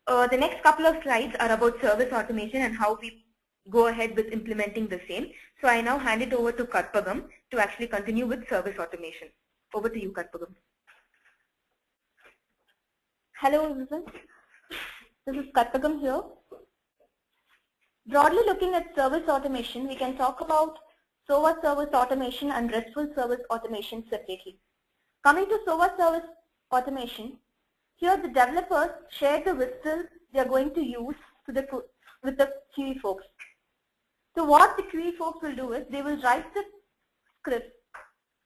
The next couple of slides are about service automation and how we go ahead with implementing the same. So I now hand it over to Karpagam to actually continue with service automation. Over to you, Karpagam. Hello everyone, this is Karpagam here. Broadly looking at service automation, we can talk about SOA service automation and RESTful service automation separately. Coming to SOA service automation, here the developers share the WSDL they are going to use with the QE folks. So what the QE folks will do is they will write the script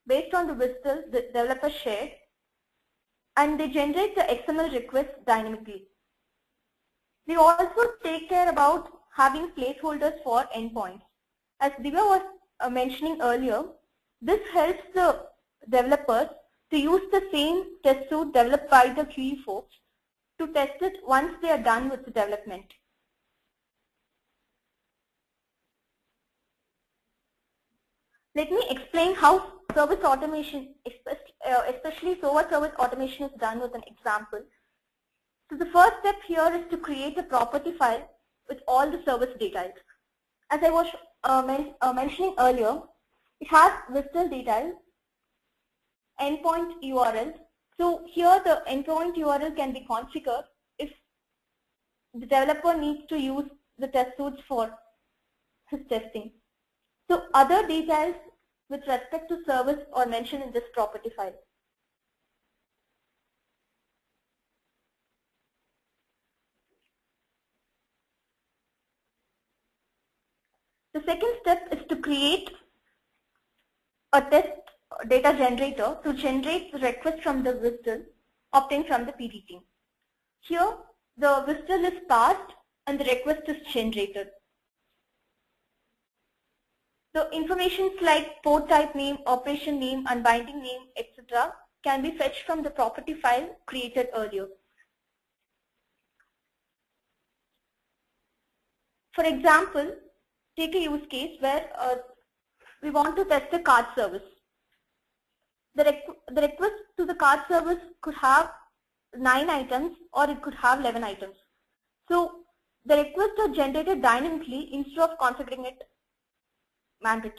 based on the WSDL the developer shared, and they generate the XML request dynamically. They also take care about having placeholders for endpoints. As Divya was mentioning earlier, this helps the developers to use the same test suite developed by the QE folks to test it once they are done with the development. Let me explain how service automation, especially SOA service automation, is done with an example. So the first step here is to create a property file with all the service details. As I was mentioning earlier, it has WSDL details, endpoint URL. So here the endpoint URL can be configured if the developer needs to use the test suites for his testing. So other details with respect to service are mentioned in this property file. The second step is to create a test data generator to generate the request from the WSDL obtained from the PDT. Here the WSDL is passed and the request is generated. The information like port type name, operation name, unbinding name, etc. can be fetched from the property file created earlier. For example, take a use case where we want to test a card service. The request to the card service could have 9 items or it could have 11 items. So the requests are generated dynamically instead of configuring it manually.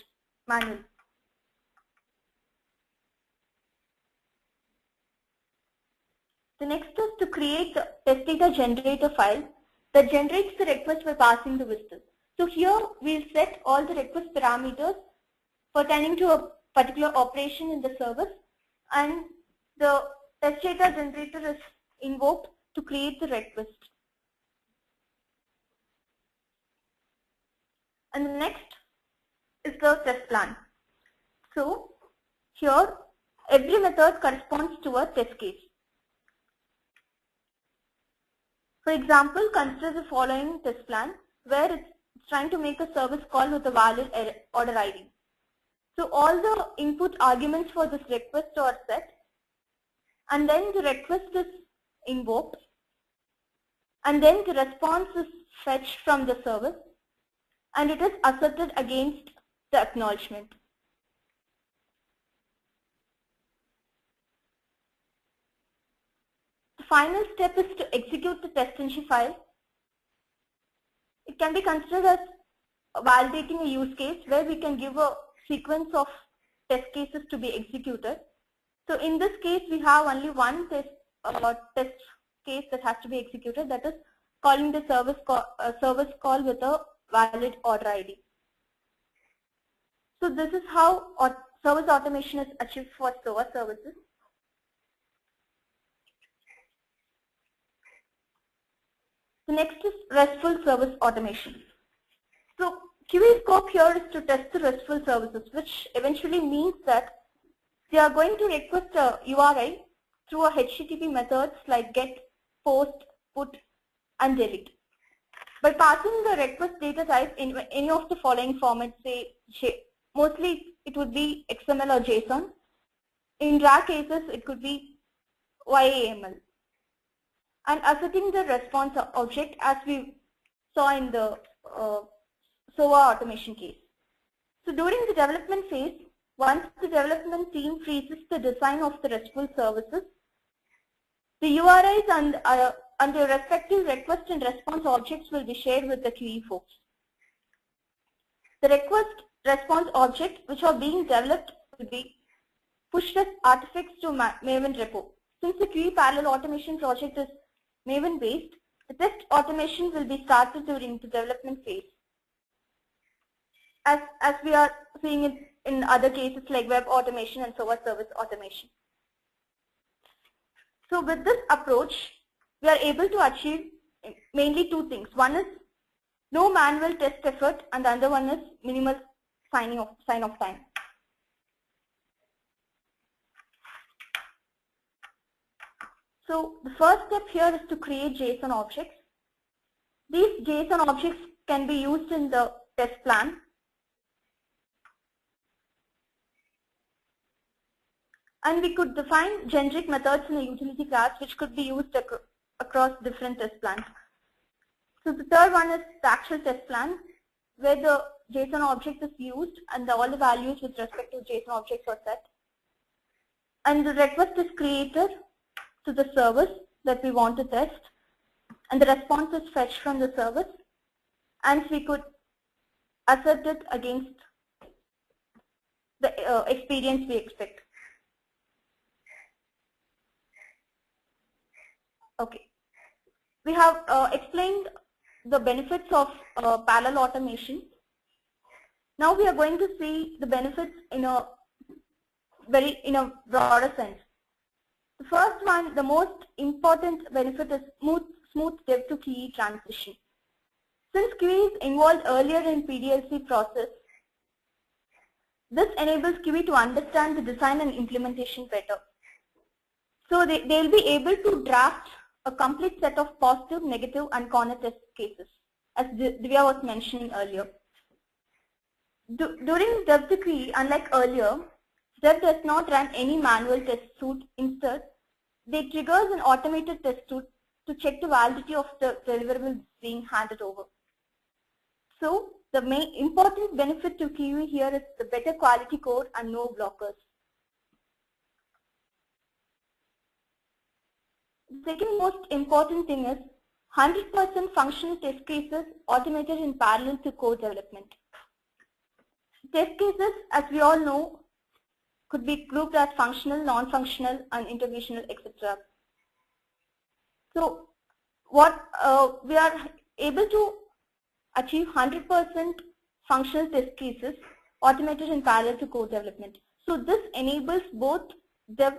The next is to create the test data generator file that generates the request by passing the WSDL. So here we'll set all the request parameters pertaining to a particular operation in the service, and the test data generator is invoked to create the request. And the next is the test plan. So here every method corresponds to a test case. For example, consider the following test plan where it's trying to make a service call with a valid order ID. So all the input arguments for this request are set, and then the request is invoked, and then the response is fetched from the service, and it is asserted against the acknowledgement. The final step is to execute the test.ng file. It can be considered as validating a use case where we can give a sequence of test cases to be executed. So in this case, we have only one test case that has to be executed, that is calling the service call with a valid order ID. So this is how service automation is achieved for SOA services. The next is RESTful service automation. So QE scope here is to test the RESTful services, which eventually means that they are going to request a URI through a HTTP methods like get, post, put, and delete. By passing the request data type in any of the following formats, say mostly it would be XML or JSON. In rare cases, it could be YAML. And asserting the response object as we saw in the SOA automation case. So during the development phase, once the development team freezes the design of the RESTful services, the URIs and their respective request and response objects will be shared with the QE folks. The request response object which are being developed will be pushed as artifacts to Maven repo. Since the QE parallel automation project is Maven based, the test automation will be started during the development phase. As we are seeing it in other cases like web automation and SOA service automation. So with this approach, we are able to achieve mainly two things. One is no manual test effort, and the other one is minimal sign-off time. So the first step here is to create JSON objects. These JSON objects can be used in the test plan. And we could define generic methods in a utility class which could be used across different test plans. So the third one is the actual test plan where the JSON object is used and all the values with respect to JSON objects are set. And the request is created to the service that we want to test, and the response is fetched from the service, and we could assert it against the experience we expect. Okay, we have explained the benefits of parallel automation. Now we are going to see the benefits in a broader sense. The first one, the most important benefit is smooth dev to QE transition. Since QE is involved earlier in PDLC process, this enables QE to understand the design and implementation better. So they'll be able to draft a complete set of positive, negative, and corner test cases, as Divya was mentioning earlier. During dev to QE, unlike earlier, dev does not run any manual test suite. Instead, they triggers an automated test suite to check the validity of the deliverable being handed over. So the main important benefit to QE here is the better quality code and no blockers. The second most important thing is 100% functional test cases automated in parallel to code development. Test cases, as we all know, could be grouped as functional, non-functional, and integrational, etc. So what we are able to achieve 100% functional test cases automated in parallel to code development. So this enables both dev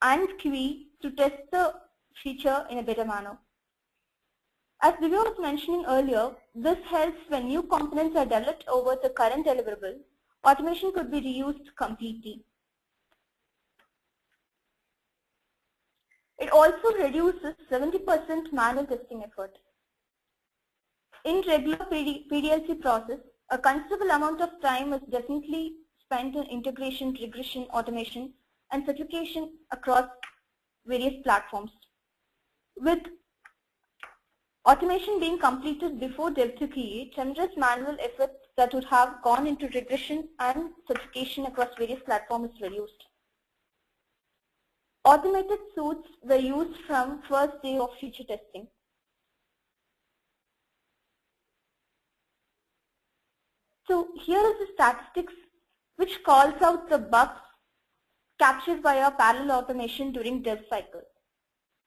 and QE to test the feature in a better manner. As Divya was mentioning earlier, this helps when new components are developed over the current deliverable. Automation could be reused completely. It also reduces 70% manual testing effort. In regular PDLC process, a considerable amount of time is definitely spent in integration, regression, automation, and certification across various platforms. With automation being completed before dev to QE, tremendous manual effort that would have gone into regression and certification across various platforms is reduced. Automated suites were used from first day of feature testing. So here is the statistics which calls out the bugs captured by our parallel automation during dev cycle.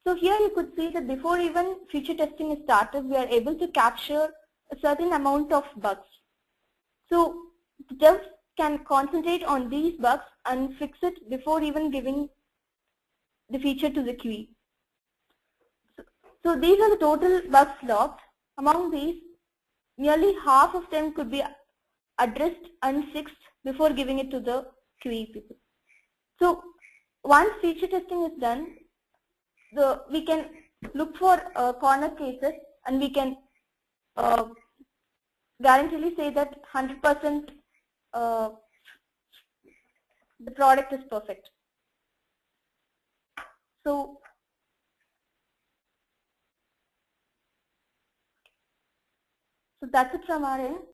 So here you could see that before even feature testing is started, we are able to capture a certain amount of bugs. So the devs can concentrate on these bugs and fix it before even giving the feature to the QE. So these are the total bugs logged. Among these, nearly half of them could be addressed and fixed before giving it to the QE people. So once feature testing is done, we can look for corner cases and we can guaranteedly say that 100% the product is perfect. So that's it from our end.